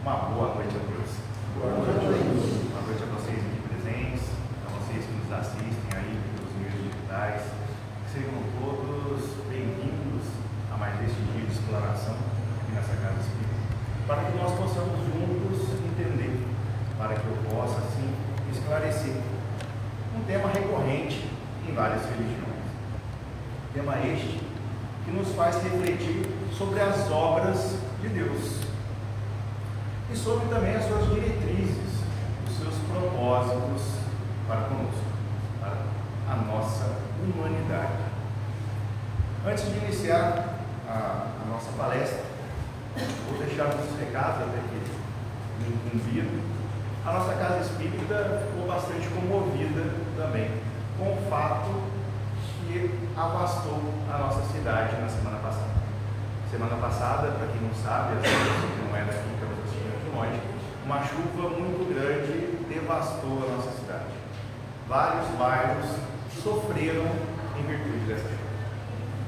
Uma boa noite a todos. Boa noite. Boa noite a vocês aqui presentes, a vocês que nos assistem aí pelos meios digitais. Sejam todos bem-vindos a mais este dia de exploração aqui nessa Casa Espírita, para que nós possamos juntos entender, para que eu possa, assim, esclarecer um tema recorrente em várias religiões. Tema este que nos faz refletir sobre as obras de Deus e sobre também as suas diretrizes, os seus propósitos para conosco, para a nossa humanidade. Antes de iniciar a nossa palestra, vou deixar uns recados até que me convido. A nossa Casa Espírita ficou bastante comovida também com o fato que abastou a nossa cidade na semana passada. Semana passada, para quem não sabe, as pessoas que não é daqui, que estamos assistindo aqui longe, uma chuva muito grande devastou a nossa cidade. Vários bairros sofreram em virtude dessa chuva.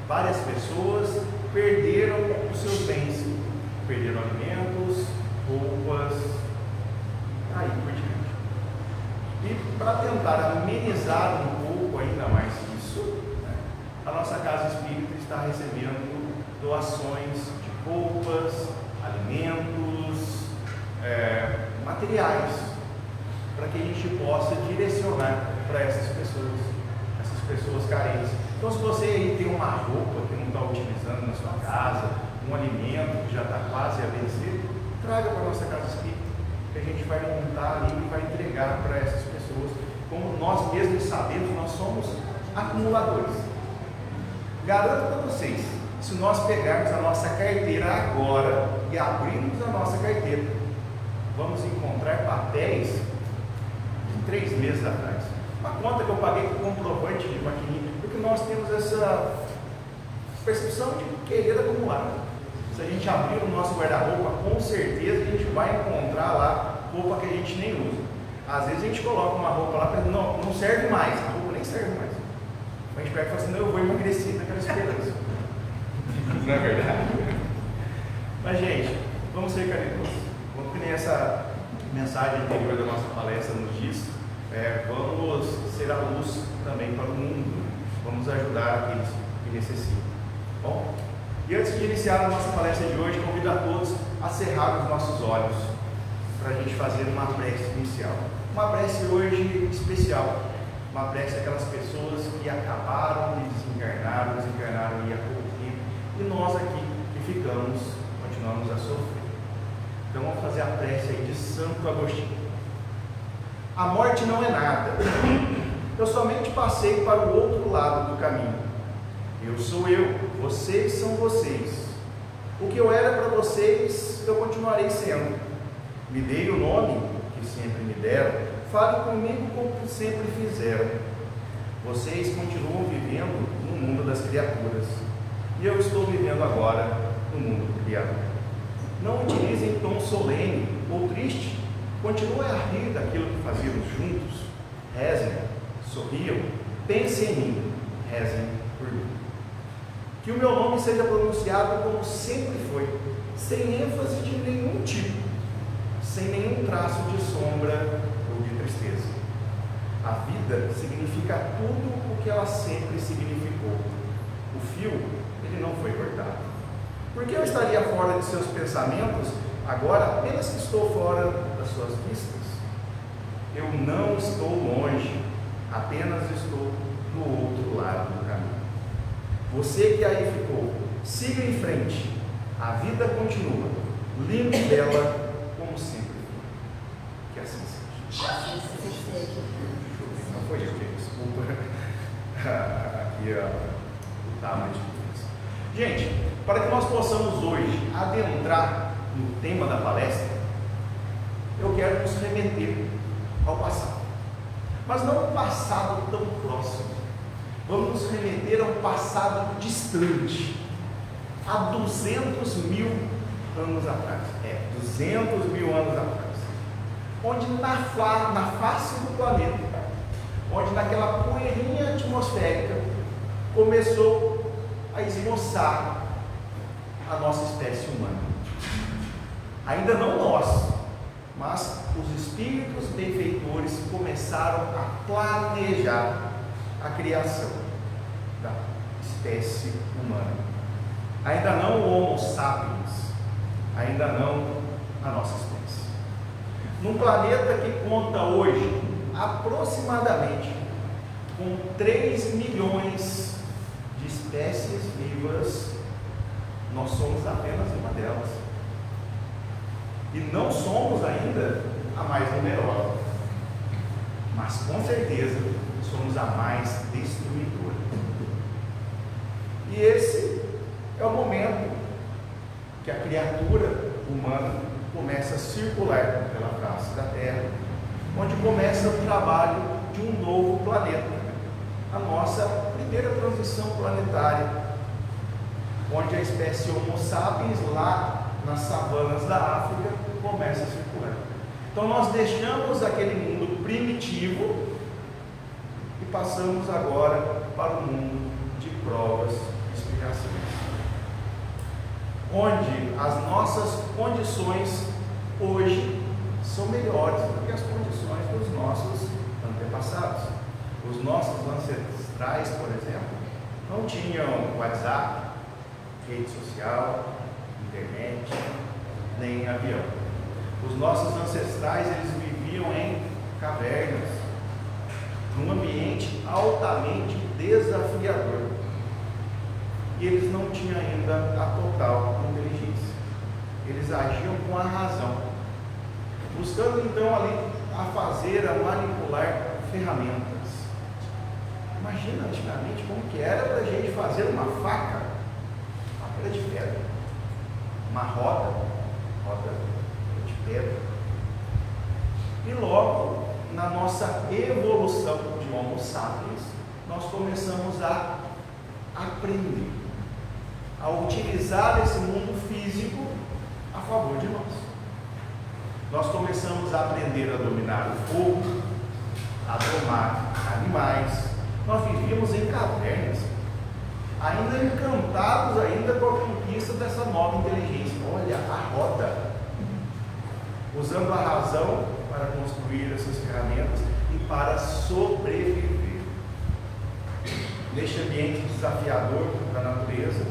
Várias pessoas perderam os seus bens, perderam alimentos, roupas, aí por diante. E para tentar amenizar um pouco ainda mais isso, a nossa Casa Espírita está recebendo doações de roupas, alimentos, materiais, para que a gente possa direcionar para essas pessoas carentes. Então, se você aí tem uma roupa que não está utilizando na sua casa, um alimento que já está quase a vencer, traga para a nossa Casa Espírita, que a gente vai montar ali e vai entregar para essas pessoas. Como nós mesmos sabemos, nós somos acumuladores. Garanto para vocês, se nós pegarmos a nossa carteira agora e abrirmos a nossa carteira, vamos encontrar papéis de 3 meses atrás. Uma conta que eu paguei com comprovante de maquininha, porque nós temos essa percepção de querer acumular. Se a gente abrir o nosso guarda-roupa, com certeza a gente vai encontrar lá roupa que a gente nem usa. Às vezes a gente coloca uma roupa lá e não serve mais, a roupa nem serve mais. A gente pega e fala assim, não, eu vou emagrecer naquela esperança. Não é verdade? Mas, gente, vamos ser caridosos. Como que nem essa mensagem anterior da nossa palestra nos diz, vamos ser a luz também para o mundo. Vamos ajudar aqueles que necessitam. Bom? E antes de iniciar a nossa palestra de hoje, convido a todos a cerrar os nossos olhos para a gente fazer uma prece inicial. Uma prece hoje especial. Uma prece daquelas pessoas que acabaram de desencarnaram aí há pouco tempo, e nós aqui que continuamos a sofrer. Então vamos fazer a prece aí de Santo Agostinho. A morte não é nada. Eu somente passei para o outro lado do caminho. Eu sou eu, vocês são vocês. O que eu era para vocês, eu continuarei sendo. Me dei o nome que sempre me deram. Fale comigo como sempre fizeram. Vocês continuam vivendo no mundo das criaturas. E eu estou vivendo agora no mundo do Criador. Não utilizem tom solene ou triste. Continuem a rir daquilo que fazíamos juntos. Rezem, sorriam, pensem em mim. Rezem por mim. Que o meu nome seja pronunciado como sempre foi, sem ênfase de nenhum tipo, sem nenhum traço de sombra ou de tristeza. A vida significa tudo o que ela sempre significou. O fio, ele não foi cortado. Por que eu estaria fora de seus pensamentos, agora apenas que estou fora das suas vistas? Eu não estou longe, apenas estou do outro lado do caminho. Você que aí ficou, siga em frente. A vida continua, lindo e bela como sempre foi. Que assim seja. Não foi eu, desculpa. Aqui o tamanho de tudo. Gente, para que nós possamos hoje adentrar no tema da palestra, eu quero nos remeter ao passado. Mas não um passado tão próximo. Vamos nos remeter a um passado distante, há 200 mil anos atrás. 200 mil anos atrás. Onde na face do planeta, onde naquela poeirinha atmosférica, começou a esboçar a nossa espécie humana. Ainda não nós, mas os espíritos benfeitores começaram a planejar a criação da espécie humana. Ainda não o Homo sapiens, ainda não a nossa espécie. Num planeta que conta hoje aproximadamente com 3 milhões de espécies vivas, nós somos apenas uma delas. E não somos ainda a mais numerosa, mas com certeza somos a mais destruidora. E esse é o momento que a criatura humana começa a circular pela face da Terra, onde começa o trabalho de um novo planeta, a nossa primeira transição planetária, onde a espécie Homo sapiens, lá nas savanas da África, começa a circular. Então nós deixamos aquele mundo primitivo e passamos agora para o mundo de provas e expiações, onde as nossas condições hoje são melhores do que as condições dos nossos antepassados. Os nossos ancestrais, por exemplo, não tinham WhatsApp, rede social, internet, nem avião. Os nossos ancestrais, eles viviam em cavernas, num ambiente altamente desafiador. E eles não tinham ainda a total inteligência. Eles agiam com a razão, buscando então ali a fazer, a manipular ferramentas. Imagina antigamente como que era para a gente fazer uma faca de pedra, uma roda de pedra. E logo, na nossa evolução de Homo sapiens, nós começamos a aprender, a utilizar esse mundo físico a favor de nós. Nós começamos a aprender a dominar o fogo, a domar animais. Nós vivíamos em cavernas, ainda encantados ainda com a conquista dessa nova inteligência. Olha, a roda, usando a razão para construir essas ferramentas e para sobreviver. Neste ambiente desafiador da natureza,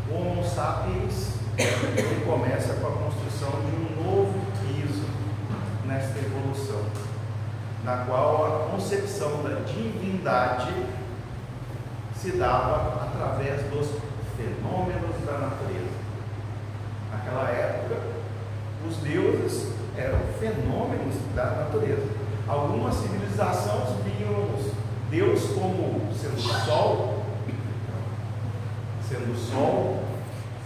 o Homo sapiens, ele começa com a construção de um novo piso nesta evolução, na qual a concepção da divindade se dava através dos fenômenos da natureza. Naquela época, os deuses eram fenômenos da natureza. Algumas civilizações viam Deus como sendo sol,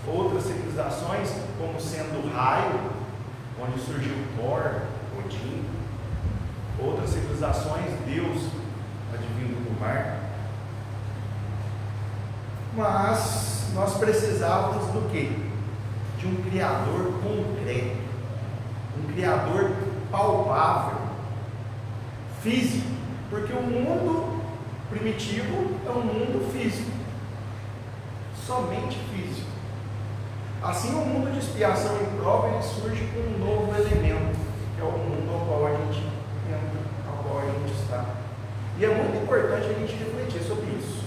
outras civilizações como sendo raio, onde surgiu Thor, Odin, outras civilizações, Deus advindo do mar. Mas nós precisávamos do quê? De um Criador concreto, um Criador palpável, físico, porque o mundo primitivo é um mundo físico, somente físico. Assim, o mundo de expiação e prova, ele surge com um novo elemento, que é o mundo ao qual a gente entra, ao qual a gente está. E é muito importante a gente refletir sobre isso.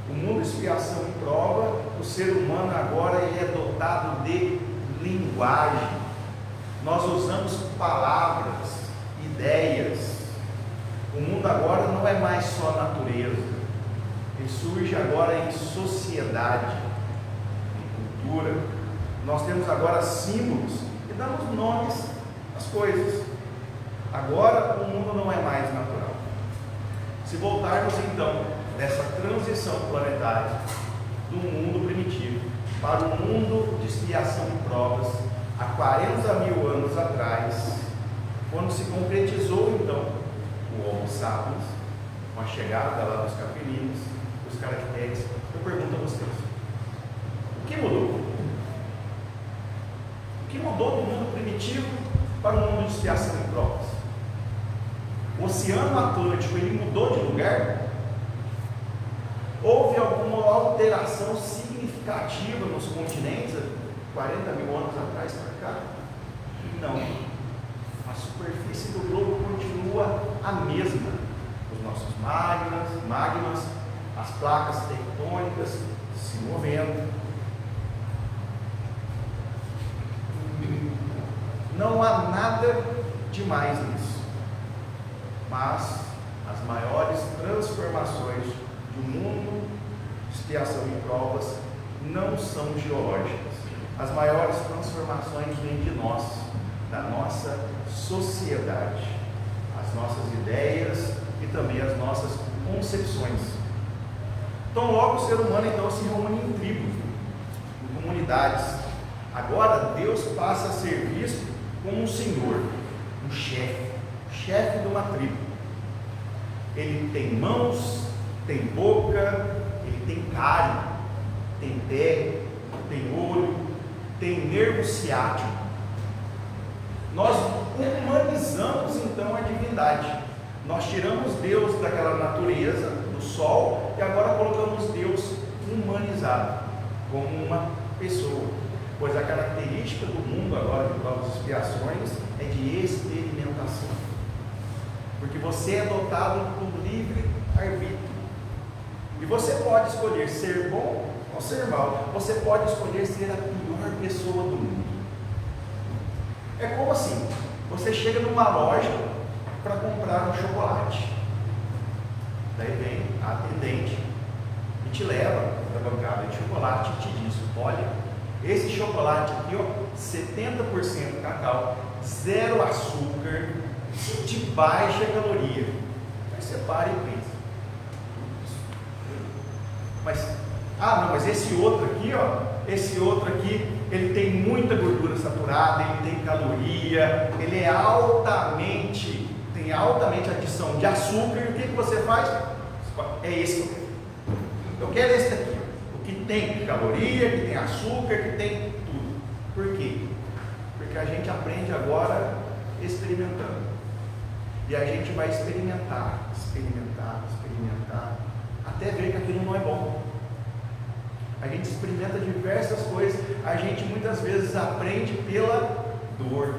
O mundo de expiação e prova, o ser humano agora ele é dotado de linguagem. Nós usamos palavras, ideias. O mundo agora não é mais só natureza. Ele surge agora em sociedade, em cultura. Nós temos agora símbolos e damos nomes às coisas. Agora o mundo não é mais natural. Se voltarmos então dessa transição planetária do mundo primitivo para o mundo de expiação e provas, há 40 mil anos atrás, quando se concretizou então o Homo sapiens, com a chegada lá dos capelinos, dos caracteres, eu pergunto a vocês: o que mudou? O que mudou do mundo primitivo para o mundo de expiação e provas? O Oceano Atlântico, ele mudou de lugar? Houve alguma alteração significativa nos continentes 40 mil anos atrás para cá? Não há nada demais nisso. Mas as maiores transformações de um mundo de expiação e provas não são geológicas. As maiores transformações vêm de nós, da nossa sociedade, as nossas ideias e também as nossas concepções. Então logo o ser humano então se reúne em tribos, em comunidades. Agora Deus passa a ser visto como um senhor, um chefe de uma tribo. Ele tem mãos, tem boca, ele tem carne, tem pé, tem olho, tem nervo ciático. Nós humanizamos então a divindade. Nós tiramos Deus daquela natureza, do sol, e agora colocamos Deus humanizado, como uma pessoa. Pois a característica do mundo agora de provas e expiações é de experimentação. Porque você é dotado por livre arbítrio. E você pode escolher ser bom ou ser mal. Você pode escolher ser a pior pessoa do mundo. É como assim? Você chega numa loja para comprar um chocolate. Daí vem a atendente e te leva para a bancada de chocolate e te diz: olha, esse chocolate aqui, ó, 70% cacau, 0 açúcar, de baixa caloria. Aí você para e pensa: mas esse outro aqui, ó, ele tem muita gordura saturada, ele tem caloria, ele é tem altamente adição de açúcar. E o que você faz? É esse que eu quero. Eu quero esse daqui, o que tem caloria, que tem açúcar, que tem tudo. Por quê? Porque a gente aprende agora experimentando. E a gente vai experimentar, até ver que aquilo não é bom. A gente experimenta diversas coisas, a gente muitas vezes aprende pela dor.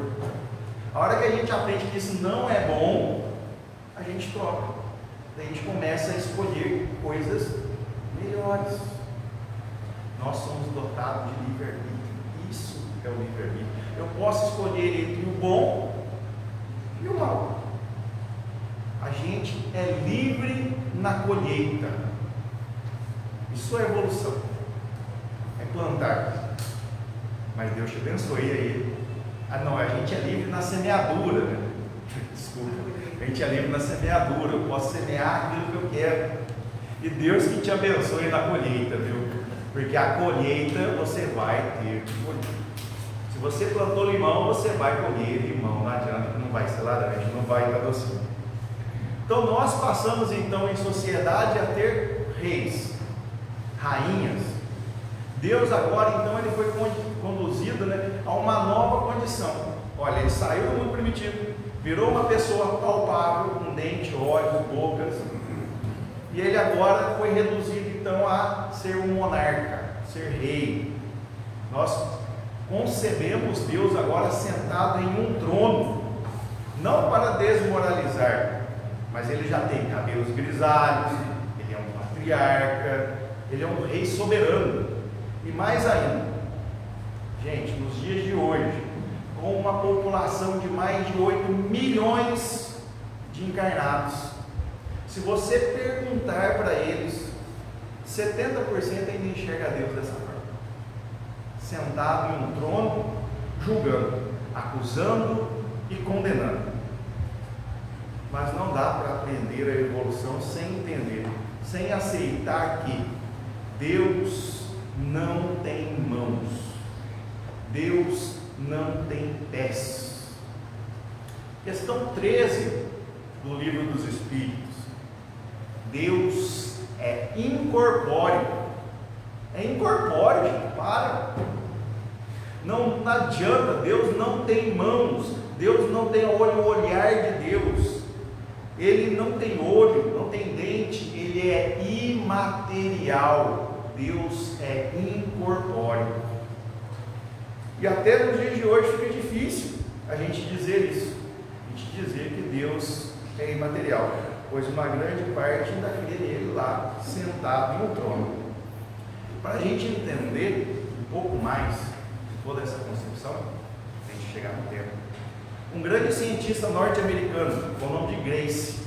A hora que a gente aprende que isso não é bom, a gente troca. Daí a gente começa a escolher coisas melhores. Nós somos dotados de livre-arbítrio. Isso é o livre-arbítrio. Eu posso escolher entre o bom e o mal. A gente é livre na colheita. Isso é evolução. É plantar. Mas Deus te abençoe aí. A gente é livre na semeadura, né? Desculpa. A gente é livre na semeadura. Eu posso semear aquilo que eu quero. E Deus que te abençoe na colheita, viu? Porque a colheita você vai ter que colher. Se você plantou limão, você vai colher limão. Não adianta que não vai ser laranja, não vai estar docinho. Então nós passamos então em sociedade a ter reis, rainhas. Deus agora então ele foi conduzido, né, a uma nova condição. Olha, ele saiu do mundo primitivo, virou uma pessoa palpável, com dente, olhos, bocas, e ele agora foi reduzido então a ser um monarca, ser rei. Nós concebemos Deus agora sentado em um trono, não para desmoralizar, mas ele já tem cabelos grisalhos, ele é um patriarca, ele é um rei soberano. E mais ainda, gente, nos dias de hoje, com uma população de mais de 8 milhões de encarnados, se você perguntar para eles, 70% ainda enxerga Deus dessa forma, sentado em um trono, julgando, acusando e condenando. Mas não dá para aprender a evolução sem entender, sem aceitar que Deus não tem mãos, Deus não tem pés. Questão 13 do livro dos Espíritos. Deus é incorpóreo. É incorpóreo, gente, para. Não adianta, Deus não tem mãos, Deus não tem olho, o olhar de Deus. Ele não tem olho, não tem dente, ele é imaterial. Deus é incorpóreo. E até nos dias de hoje fica difícil a gente dizer isso, a gente dizer que Deus é imaterial, pois uma grande parte ainda vê ele lá sentado em um trono. Para a gente entender um pouco mais de toda essa concepção, a gente chegar no tempo. Um grande cientista norte-americano, com o nome de Grace,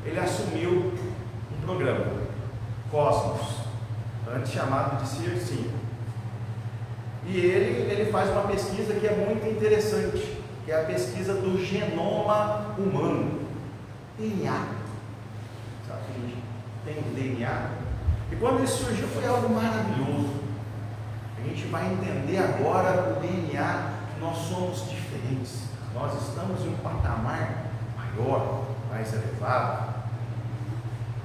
ele assumiu um programa, Cosmos, antes chamado de CERN. E ele faz uma pesquisa que é muito interessante, que é a pesquisa do genoma humano, DNA. Sabe que a gente tem o DNA? E quando isso surgiu foi algo maravilhoso. A gente vai entender agora o DNA, que nós somos diferentes. Nós estamos em um patamar maior, mais elevado.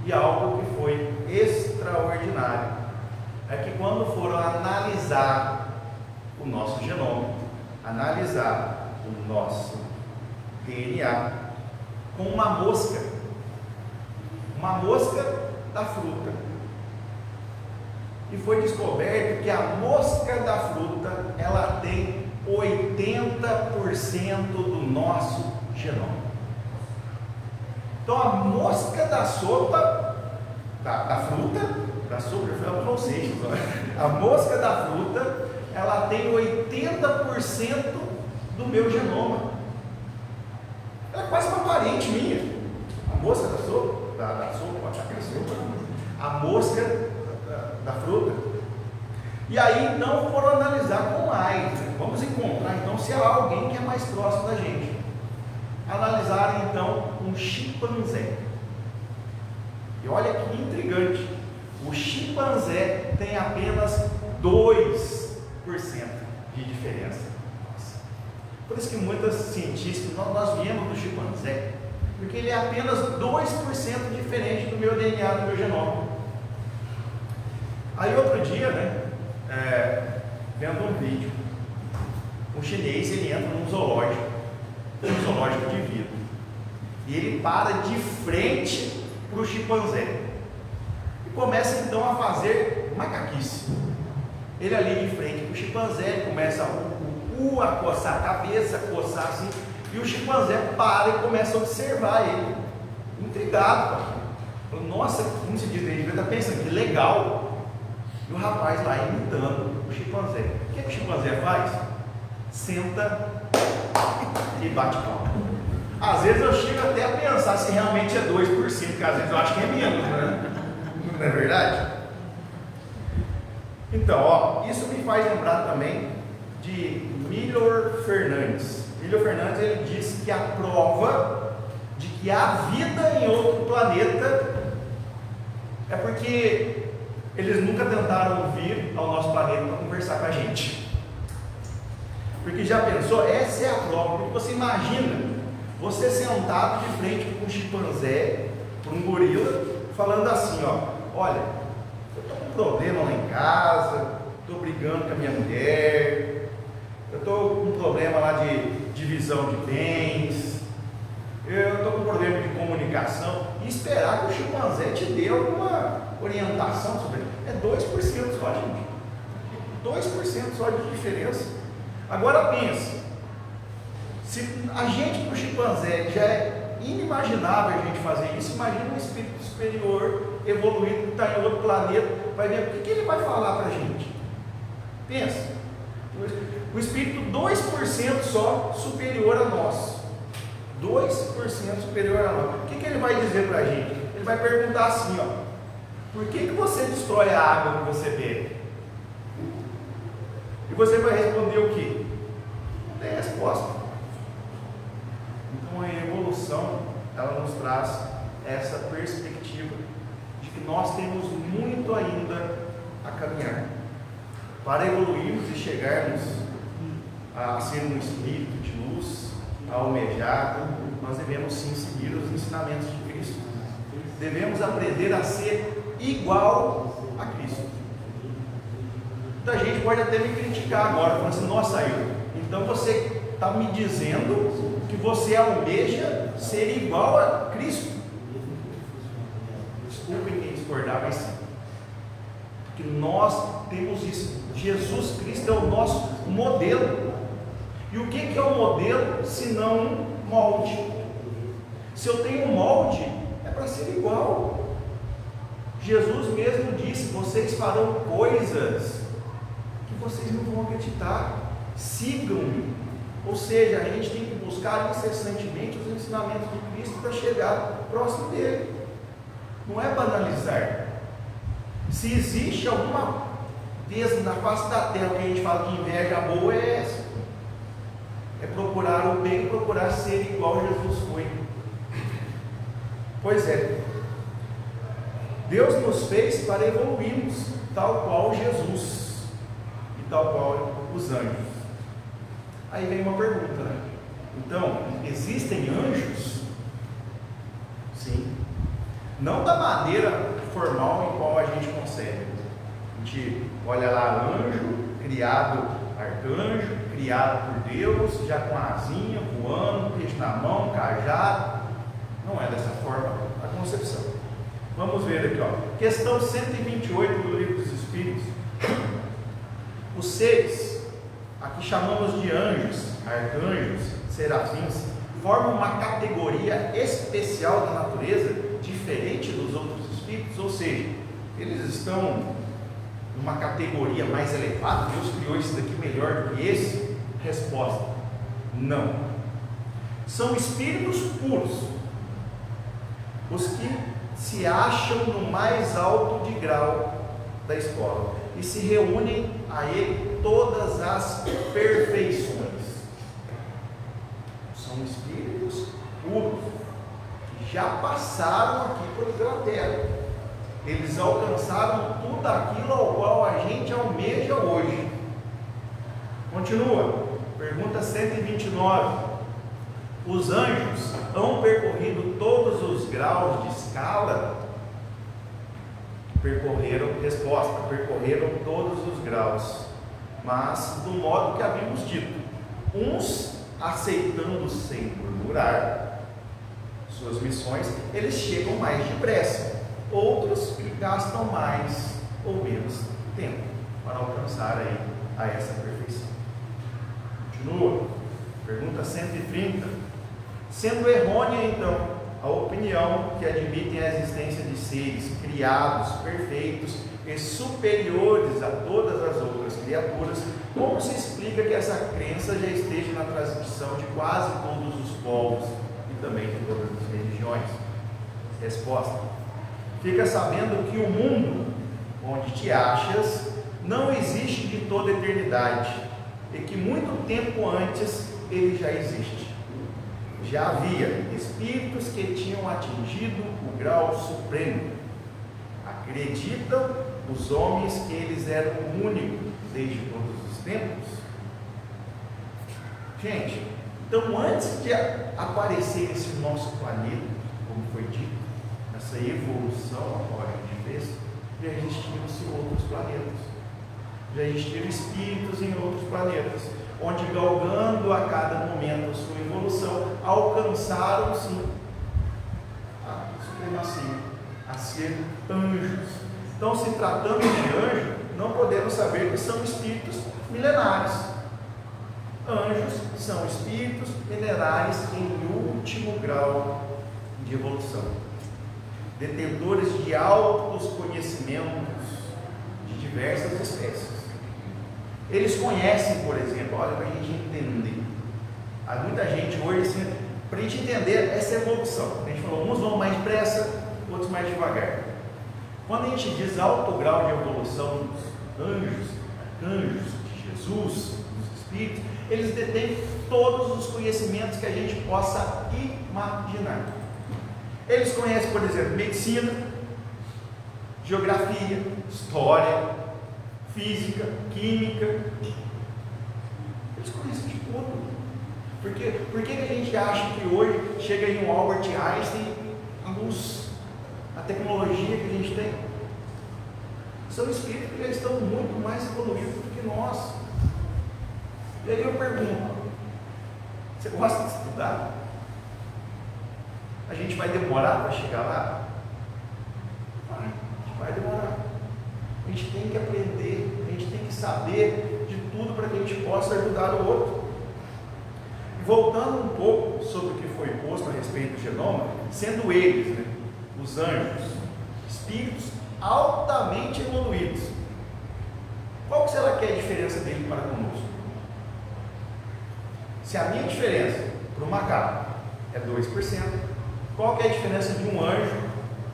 E algo que foi extraordinário é que quando foram analisar o nosso genoma, analisar o nosso DNA com uma mosca da fruta, e foi descoberto que a mosca da fruta ela tem 80% do nosso genoma. Então a mosca da sopa, da fruta, da sopa, eu falei para vocês, a mosca da fruta, ela tem 80% do meu genoma. Ela é quase uma parente minha. A mosca da sopa, a mosca da fruta. E aí então foram analisar com mais. Vamos encontrar então se há alguém que é mais próximo da gente. Analisaram então um chimpanzé. E olha que intrigante. O chimpanzé tem apenas 2% de diferença. Nossa. Por isso que muitos cientistas, nós viemos do chimpanzé, porque ele é apenas 2% diferente do meu DNA, do meu genoma. Aí outro dia, vendo um vídeo, um chinês, ele entra num zoológico de vidro, e ele para de frente para o chimpanzé, e começa então a fazer macaquice. Ele ali de frente para o chimpanzé, ele começa a coçar a cabeça, coçar assim, e o chimpanzé para e começa a observar ele, intrigado. Fala, nossa, como se diz, ele está pensando, que legal. E o rapaz lá imitando o chimpanzé. O que o chimpanzé faz? Senta e bate palma. Às vezes eu chego até a pensar se realmente é 2%, porque às vezes eu acho que é menos, né? Não é verdade? Então, isso me faz lembrar também de Millor Fernandes. Millor Fernandes, ele disse que a prova de que há vida em outro planeta é porque eles nunca tentaram vir ao nosso planeta para conversar com a gente. Porque já pensou? Essa é a prova. Porque você imagina você sentado de frente para um chimpanzé, para um gorila, falando assim, olha, eu estou com um problema lá em casa, estou brigando com a minha mulher, eu estou com um problema lá de divisão de bens, eu estou com um problema de comunicação, e esperar que o chimpanzé te dê alguma orientação sobre ele. É 2% só, gente. 2% só de diferença. Agora pensa, se a gente para o chimpanzé já é inimaginável a gente fazer isso, imagina um espírito superior, evoluído, que está em outro planeta, vai ver o que ele vai falar para a gente. Pensa, o espírito 2% só superior a nós, 2% superior a nós, o que ele vai dizer para a gente? Ele vai perguntar assim, por que você destrói a água que você bebe? E você vai responder o quê? Não tem resposta. Então a evolução, ela nos traz essa perspectiva de que nós temos muito ainda a caminhar. Para evoluirmos e chegarmos a ser um espírito de luz, almejado, nós devemos sim seguir os ensinamentos de Cristo. Devemos aprender a ser igual a Cristo. Muita gente pode até me criticar agora, falando assim, nossa, então você está me dizendo que você almeja ser igual a Cristo? Desculpem quem discordar, mas sim. Porque nós temos isso. Jesus Cristo é o nosso modelo. E o que é um modelo se não um molde? Se eu tenho um molde, é para ser igual. Jesus mesmo disse, vocês farão coisas que vocês não vão acreditar. Sigam-me Ou seja, a gente tem que buscar incessantemente os ensinamentos de Cristo para chegar próximo dele. Não é banalizar. Se existe alguma vez na face da terra que a gente fala que inveja boa, é essa. É procurar o bem, procurar ser igual Jesus foi. Pois é. Deus nos fez para evoluirmos, tal qual Jesus e tal qual os anjos. Aí vem uma pergunta, né? Então, existem anjos? Sim. Não da maneira formal em qual a gente concebe. A gente olha lá, anjo, criado arcanjo, criado por Deus, já com a asinha, voando, peixe na mão, cajado. Não é dessa forma a concepção. Vamos ver aqui, ó. Questão 128 do Livro dos Espíritos. Os seres, aqui chamamos de anjos, arcanjos, serafins, formam uma categoria especial da natureza, diferente dos outros espíritos, ou seja, eles estão numa categoria mais elevada. Deus criou isso daqui melhor do que esse? Resposta: não. São espíritos puros, os que se acham no mais alto de grau da escola e se reúnem a ele todas as perfeições. São espíritos puros que já passaram aqui pela terra. Eles alcançaram tudo aquilo ao qual a gente almeja hoje. Continua, pergunta 129. Os anjos hão percorrido todos os graus de escala? Resposta: percorreram todos os graus, mas do modo que havíamos dito, uns aceitando sem murmurar suas missões, eles chegam mais depressa, outros gastam mais ou menos tempo para alcançar aí a essa perfeição. Continua, pergunta 130. Sendo errônea então a opinião que admitem a existência de seres criados, perfeitos e superiores a todas as outras criaturas, como se explica que essa crença já esteja na transmissão de quase todos os povos e também de todas as religiões? Resposta: fica sabendo que o mundo onde te achas não existe de toda eternidade e que muito tempo antes ele já existe. Já havia espíritos que tinham atingido o grau supremo. Acreditam os homens que eles eram únicos desde todos os tempos? Gente, então antes de aparecer esse nosso planeta, como foi dito, essa evolução agora de vez, já existiam-se outros planetas, já existiam espíritos em outros planetas, onde, galgando a cada momento a sua evolução, alcançaram sim a supremacia, a ser anjos. Então, se tratando de anjo, não podemos saber que são espíritos milenares. Anjos são espíritos milenares em último grau de evolução, detentores de altos conhecimentos de diversas espécies. Eles conhecem, por exemplo, olha, para a gente entender. Há muita gente hoje, assim, para a gente entender essa evolução. A gente falou, uns vão mais depressa, outros mais devagar. Quando a gente diz alto grau de evolução dos anjos, arcanjos, de Jesus, dos espíritos, eles detêm todos os conhecimentos que a gente possa imaginar. Eles conhecem, por exemplo, medicina, geografia, história, física, química. Eles conhecem de tudo. Por que a gente acha que hoje chega em um Albert Einstein a tecnologia que a gente tem? São espíritos que já estão muito mais evoluídos do que nós. E aí eu pergunto: você gosta de estudar? A gente vai demorar para chegar lá? A gente vai demorar. A gente tem que aprender, a gente tem que saber de tudo para que a gente possa ajudar o outro. E voltando um pouco sobre o que foi posto a respeito do genoma, sendo eles, né, os anjos, espíritos altamente evoluídos, qual que será que é a diferença dele para conosco? Se a minha diferença para o macaco é 2%, qual que é a diferença de um anjo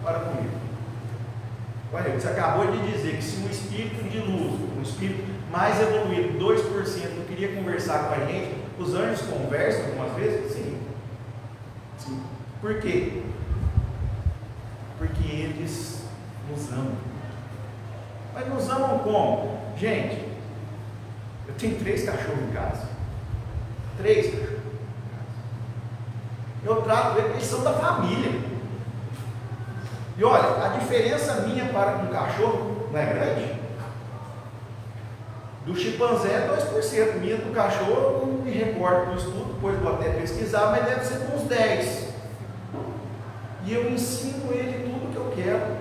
para comigo? Olha, você acabou de dizer que se um espírito de luz, um espírito mais evoluído, 2%, queria conversar com a gente, os anjos conversam algumas vezes? Sim. Sim. Por quê? Porque eles nos amam. Mas nos amam como? Gente, eu tenho 3 cachorros em casa. 3 cachorros. Eu trato eles, são da família. E olha, a diferença minha para com o cachorro não é grande. Do chimpanzé é 2%, minha do cachorro, eu não me recordo do estudo, depois vou até pesquisar, mas deve ser uns 10. E eu ensino ele tudo que eu quero.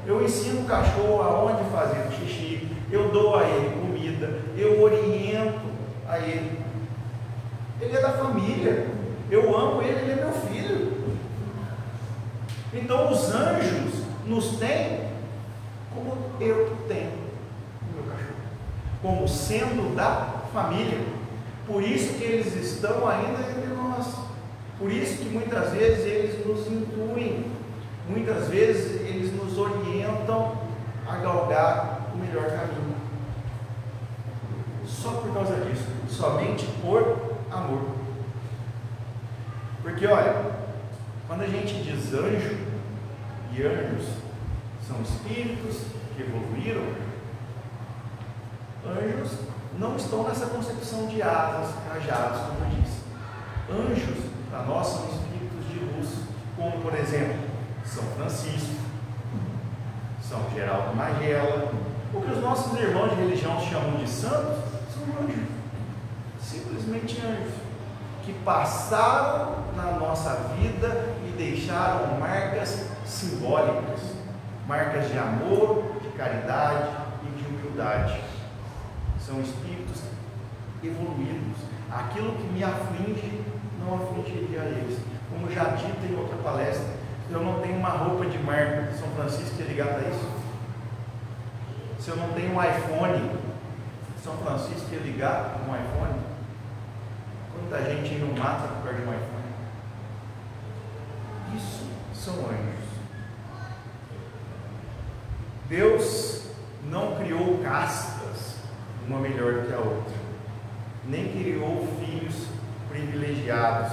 Eu ensino o cachorro aonde fazer o xixi, eu dou a ele comida, eu oriento a ele. Ele é da família, eu amo ele, ele é meu filho. Então os anjos nos têm como eu tenho o meu cachorro, como sendo da família. Por isso que eles estão ainda entre nós. Por isso que muitas vezes eles nos intuem, muitas vezes eles nos orientam a galgar o melhor caminho. Só por causa disso, somente por amor. Porque olha, quando a gente diz anjo, e anjos são espíritos que evoluíram, anjos não estão nessa concepção de asas, cajados, como eu disse. Anjos, para nós, são espíritos de luz, como por exemplo, São Francisco, São Geraldo Magela, o que os nossos irmãos de religião chamam de santos, são anjos, simplesmente anjos, que passaram na nossa vida e deixaram marcas simbólicas, marcas de amor, de caridade e de humildade. São espíritos evoluídos. Aquilo que me aflige não afligiria a eles. Como já dito em outra palestra, eu não tenho uma roupa de marca de São Francisco que é ligada a isso. Se eu não tenho um iPhone, São Francisco é ligado a um iPhone. Quanta gente não mata por causa de um iPhone. Isso são anjos. Deus não criou castas, uma melhor do que a outra, nem criou filhos privilegiados,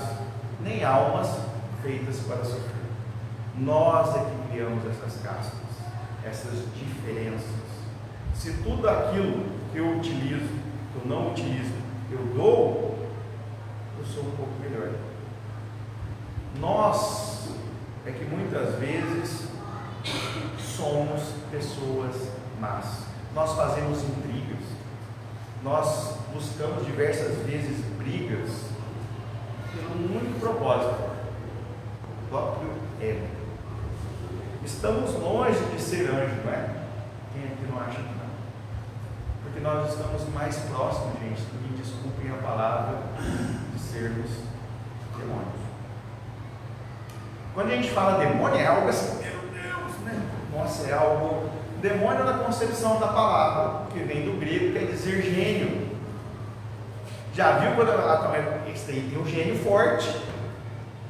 nem almas feitas para sofrer. Nós é que criamos essas castas, essas diferenças. Se tudo aquilo que eu utilizo, que eu não utilizo, eu dou, eu sou um pouco melhor. Nós é que muitas vezes somos pessoas más. Nós fazemos intrigas, nós buscamos diversas vezes brigas pelo único propósito, o próprio ego. Estamos longe de ser anjo, não é? Quem aqui não acha que não? Porque nós estamos mais próximos, gente, me desculpem a palavra, de sermos demônios. Quando a gente fala demônio, é algo assim, meu Deus, né? Nossa, é algo. Demônio na concepção da palavra, que vem do grego, quer dizer gênio. Já viu quando esse aí tem um gênio forte,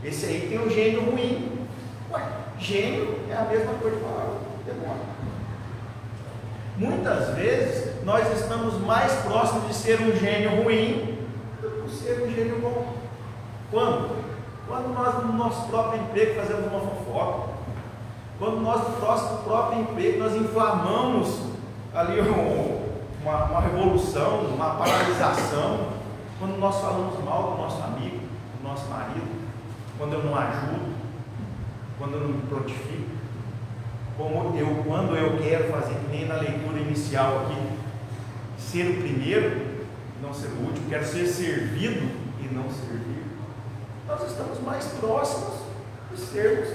esse aí tem um gênio ruim. Ué, gênio é a mesma coisa de palavra, demônio. Muitas vezes nós estamos mais próximos de ser um gênio ruim do que ser um gênio bom. Quando? Quando nós no nosso próprio emprego fazemos uma fofoca, quando nós no nosso próprio emprego nós inflamamos ali uma revolução, uma paralisação, quando nós falamos mal do nosso amigo, do nosso marido, quando eu não ajudo, quando eu não me prontifico, quando eu quero fazer, que nem na leitura inicial aqui, ser o primeiro, não ser o último, quero ser servido e não servir, nós estamos mais próximos de sermos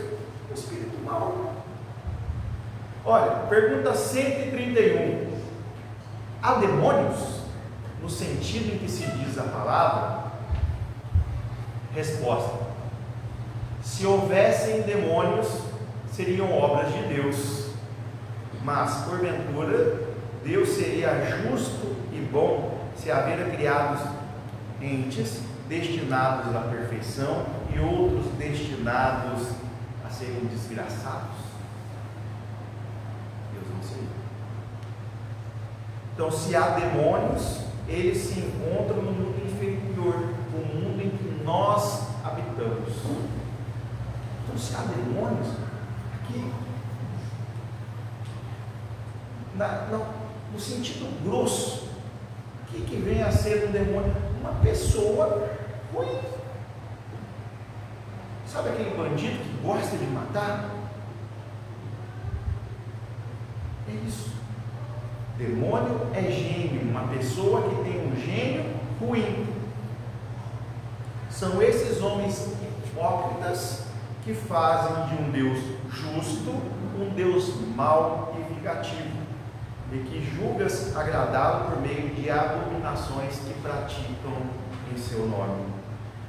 o espírito mau. Olha, pergunta 131. Há demônios? No sentido em que se diz a palavra? Resposta: se houvessem demônios, seriam obras de Deus, mas porventura Deus seria justo e bom se havera criado entes destinados à perfeição e outros destinados a serem desgraçados? Deus não sei. Então, se há demônios, eles se encontram no mundo inferior, o mundo em que nós habitamos. Então, se há demônios, aqui, no sentido grosso, o que vem a ser um demônio? Uma pessoa ruim. Sabe aquele bandido que gosta de matar? É isso. Demônio é gênio, uma pessoa que tem um gênio ruim. São esses homens hipócritas que fazem de um Deus justo um Deus mau e vingativo, e que julgas agradá-lo por meio de abominações que praticam em seu nome.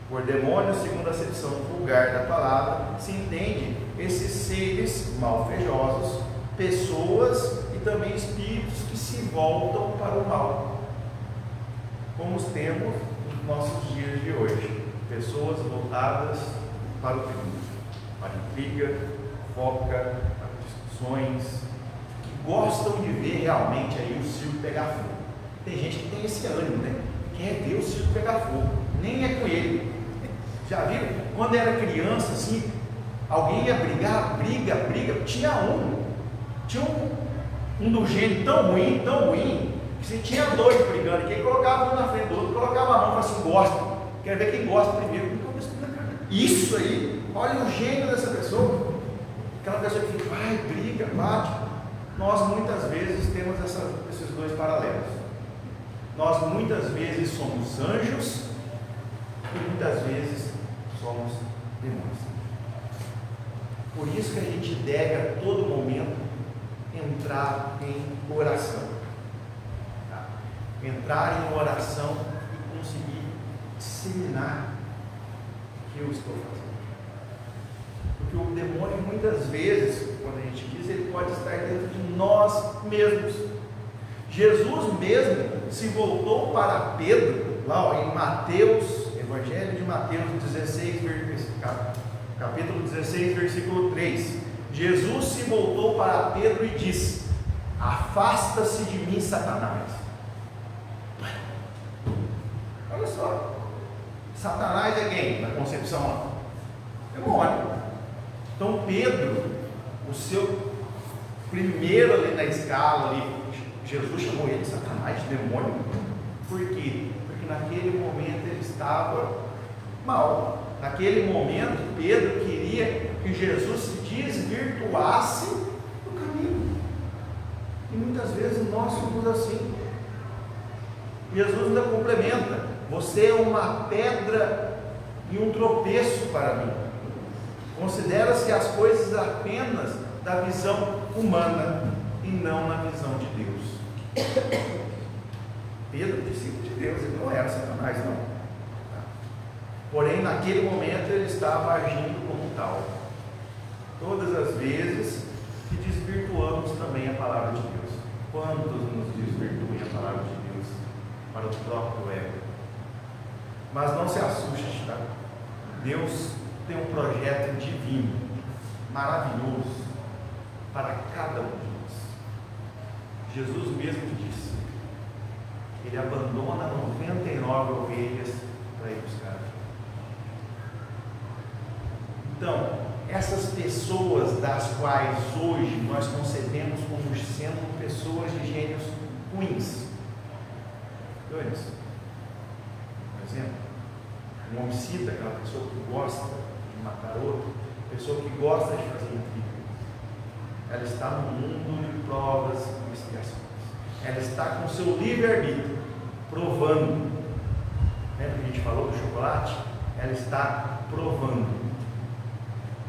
Por demônio, segundo a acepção vulgar da palavra, se entende esses seres malfejosos, pessoas e também espíritos que se voltam para o mal, como os temos nos nossos dias de hoje. Pessoas voltadas para o perigo, para a intriga, foca, para discussões, gostam de ver realmente aí o circo pegar fogo. Tem gente que tem esse ânimo, né? Quer ver o circo pegar fogo, nem é com ele. Já viram? Quando era criança, assim, alguém ia brigar, briga. Tinha um do gênio tão ruim, que se tinha dois brigando, quem colocava um na frente do outro, colocava a mão e falava assim: gosta. Quero ver quem gosta primeiro. Isso aí, olha o gênio dessa pessoa. Aquela pessoa que vai, briga, bate. Nós muitas vezes temos esses dois paralelos. Nós muitas vezes somos anjos e muitas vezes somos demônios. Por isso que a gente deve a todo momento entrar em oração. Tá? Entrar em oração e conseguir disseminar o que eu estou fazendo. Porque o demônio muitas vezes, quando a gente diz, ele pode estar dentro de nós mesmos. Jesus mesmo se voltou para Pedro, lá em Mateus, Evangelho de Mateus 16, capítulo 16, versículo 3. Jesus se voltou para Pedro e disse: afasta-se de mim, Satanás. Olha só, Satanás é quem? Na concepção, demônio. Então Pedro, o seu primeiro ali na escala, ali, Jesus chamou ele de Satanás, de demônio. Por quê? Porque naquele momento ele estava mal. Naquele momento Pedro queria que Jesus se desvirtuasse do caminho. E muitas vezes nós somos assim. Jesus ainda complementa: você é uma pedra e um tropeço para mim. Considera-se as coisas apenas da visão humana e não na visão de Deus. Pedro, discípulo de Deus, ele não era Satanás, não. Porém, naquele momento ele estava agindo como tal. Todas as vezes que desvirtuamos também a palavra de Deus. Quantos nos desvirtuem a palavra de Deus para o próprio ego? Mas não se assuste, tá? Deus tem um projeto divino, maravilhoso, para cada um de nós. Jesus mesmo disse: ele abandona 99 ovelhas para ir buscar. Então, essas pessoas das quais hoje nós concebemos como sendo pessoas de gênios ruins. Dois. Por exemplo, um homicida, aquela pessoa que gosta de matar outro, pessoa que gosta de fazer intriga. Ela está no mundo de provas e expiações. Ela está com o seu livre-arbítrio, provando. Lembra que a gente falou do chocolate? Ela está provando.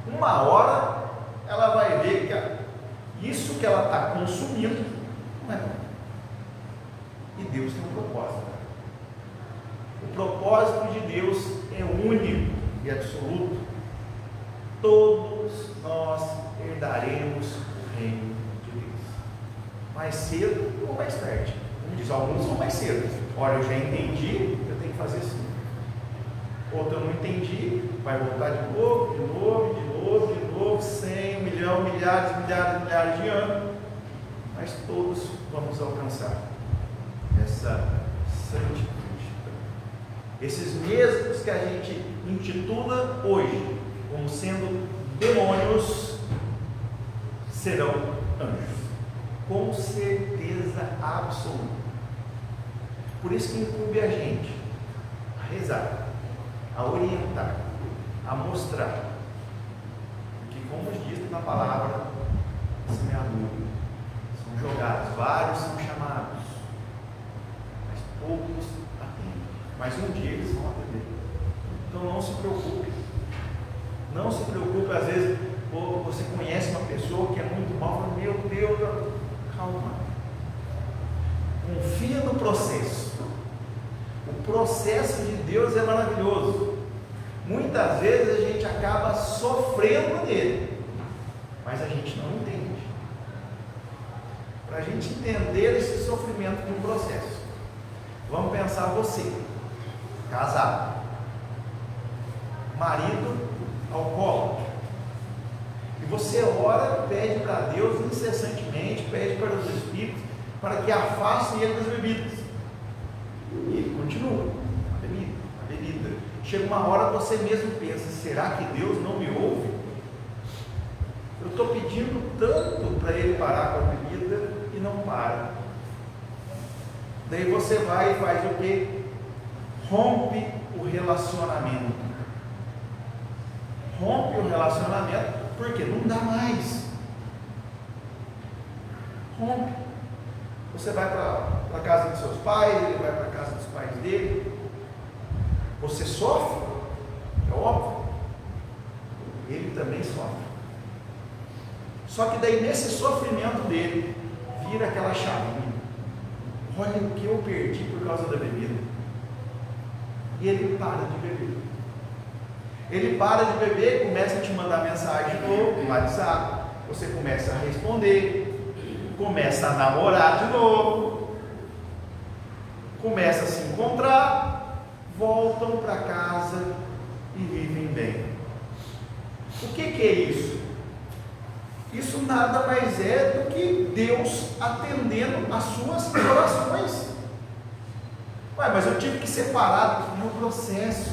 Uma hora ela vai ver que isso que ela está consumindo não é bom. E Deus tem um propósito. O propósito de Deus é único e absoluto. Todos nós herdaremos o reino de Deus, mais cedo ou mais tarde. Como diz, alguns vão mais cedo. Olha, eu já entendi, eu tenho que fazer assim. Outro eu não entendi, vai voltar de novo, de novo, de novo, de novo, 100, 1 milhão, milhares, milhares, milhares de anos, mas todos vamos alcançar essa santidade. Esses mesmos que a gente intitula hoje como sendo demônios serão anjos, com certeza absoluta. Por isso que incumbe a gente a rezar, a orientar, a mostrar, porque como diz na palavra, semeadura, são jogados, vários são chamados, mas poucos atendem, mas um dia eles vão atender. Então não se preocupe, não se preocupe. Às vezes você conhece uma pessoa que é muito mal, fala, meu Deus, calma, confia no processo. O processo de Deus é maravilhoso. Muitas vezes a gente acaba sofrendo nele, mas a gente não entende. Para a gente entender esse sofrimento de um processo, vamos pensar você, casado, marido alcoólatra, e você ora, pede para Deus incessantemente, pede para os Espíritos para que afastem ele das bebidas. E ele continua, a bebida. Chega uma hora você mesmo pensa, será que Deus não me ouve? Eu estou pedindo tanto para ele parar com a bebida e não para. Daí você vai e faz o quê? Rompe o relacionamento. Rompe o relacionamento, porque não dá mais. Rompe. Você vai para a casa dos seus pais, ele vai para a casa dos pais dele. Você sofre, é óbvio. Ele também sofre. Só que daí nesse sofrimento dele, vira aquela chavinha. Olha o que eu perdi por causa da bebida. E ele para de beber. Ele para de beber, começa a te mandar mensagem de novo no WhatsApp. Você começa a responder. Começa a namorar de novo, começa a se encontrar, voltam para casa e vivem bem. O que é isso? Isso nada mais é do que Deus atendendo às suas orações. Ué, mas eu tive que separar. É um processo.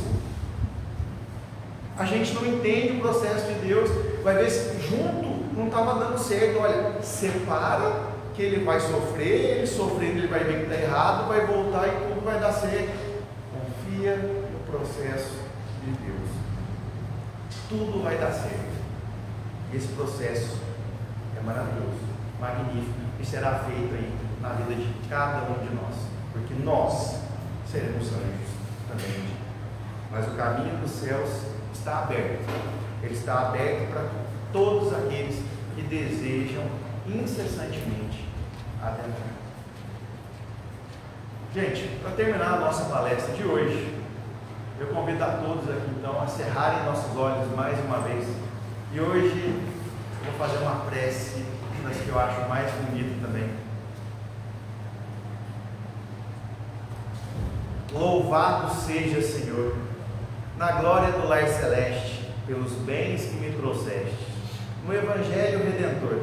A gente não entende o processo de Deus. Vai ver se junto não estava dando certo. Olha, separa, que ele vai sofrer, ele sofrendo ele vai ver que está errado, vai voltar e tudo vai dar certo. Confia no processo de Deus, tudo vai dar certo. Esse processo é maravilhoso, magnífico, e será feito aí na vida de cada um de nós, porque nós seremos anjos também. Mas o caminho dos céus está aberto, ele está aberto para todos aqueles que desejam incessantemente adentrar. Gente, para terminar a nossa palestra de hoje, eu convido a todos aqui então a cerrarem nossos olhos mais uma vez. E hoje eu vou fazer uma prece das que eu acho mais bonita também. Louvado seja, Senhor, na glória do lar celeste, pelos bens que me trouxeste, no Evangelho Redentor,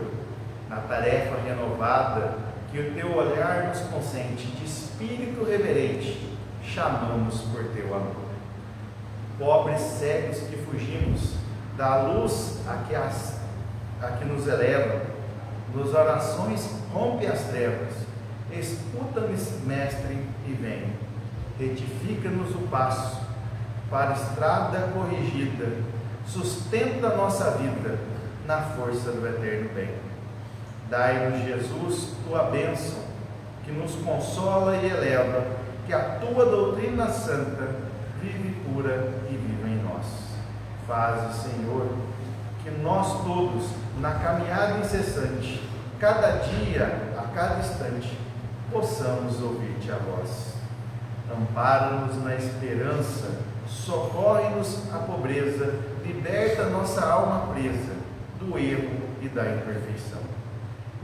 na tarefa renovada que o teu olhar nos consente, de espírito reverente, chamamos por teu amor. Pobres cegos que fugimos da luz a que nos eleva, nos orações rompe as trevas, escuta-nos, mestre, e vem, retifica-nos o passo, para a estrada corrigida, sustenta a nossa vida na força do eterno bem. Dai-nos, Jesus, tua bênção, que nos consola e eleva, que a tua doutrina santa vive pura e viva em nós. Faze, Senhor, que nós todos, na caminhada incessante, cada dia, a cada instante, possamos ouvir-te a voz. Ampara-nos na esperança, socorre-nos a pobreza, liberta nossa alma presa do erro e da imperfeição.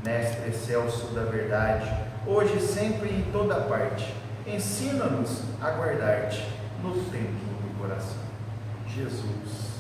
Mestre excelso da verdade, hoje, sempre e em toda parte, ensina-nos a guardar-te no templo do coração. Jesus.